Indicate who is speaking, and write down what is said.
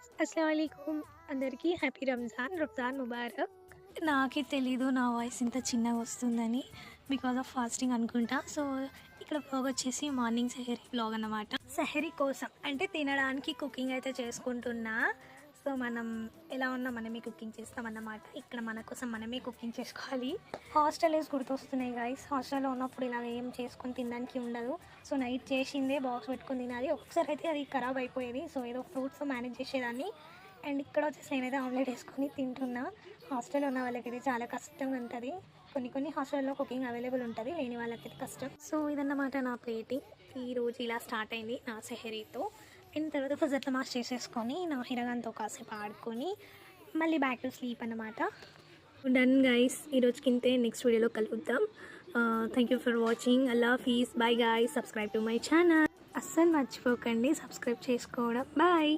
Speaker 1: अस्सलाम वालेकुम అందరికీ హ్యాపీ రంజాన్ ముబారక్.
Speaker 2: నాకే తెలీదు నా వాయిస్ ఇంత చిన్నగా వస్తుందని బికాజ్ ఆఫ్ ఫాస్టింగ్ అనుకుంటా. సో ఇక్కడ వ్లాగ్ వచ్చేసి మార్నింగ్ సెహరీ వ్లాగ్ అన్నమాట. సెహరీ కోసం అంటే తినడానికి కుకింగ్ అయితే చేసుకుంటున్నా. సో మనం ఎలా ఉన్నా మనమే కుకింగ్ చేస్తామన్నమాట. ఇక్కడ మన కోసం మనమే కుకింగ్ చేసుకోవాలి. హాస్టల్ వేసి గుర్తొస్తున్నాయి గైస్. హాస్టల్లో ఉన్నప్పుడు ఇలా ఏం చేసుకొని తినడానికి ఉండదు. సో నైట్ చేసిందే బాక్స్ పెట్టుకుని తినాలి. ఒకసారి అయితే అది ఖరాబ్ అయిపోయేది. సో ఏదో ఫ్రూట్స్ మేనేజ్ చేసేదాన్ని. అండ్ ఇక్కడ వచ్చేసి నేనైతే ఆమ్లెట్ వేసుకొని తింటున్నా. హాస్టల్లో ఉన్న వాళ్ళకైతే చాలా కష్టంగా ఉంటుంది. కొన్ని హాస్టల్లో కుకింగ్ అవైలబుల్ ఉంటుంది, లేని వాళ్ళకైతే కష్టం. సో ఇదన్నమాట నా ప్లేటింగ్. ఈరోజు ఇలా స్టార్ట్ అయింది నా సెహరీతో. అండ్ తర్వాత ఫజర్ నమాజ్ చేసేసుకొని నా హిరగాన్తో కాసేపు ఆడుకొని మళ్ళీ బ్యాక్ టు స్లీప్ అన్నమాట. డన్ గైస్, ఈరోజుకి ఇంతే. నెక్స్ట్ వీడియోలో కలుద్దాం. Thank you for watching. అల్లా హఫీజ్. Bye guys. Subscribe to my channel. అస్సలు మర్చిపోకండి సబ్స్క్రైబ్ చేసుకోవడం. బాయ్.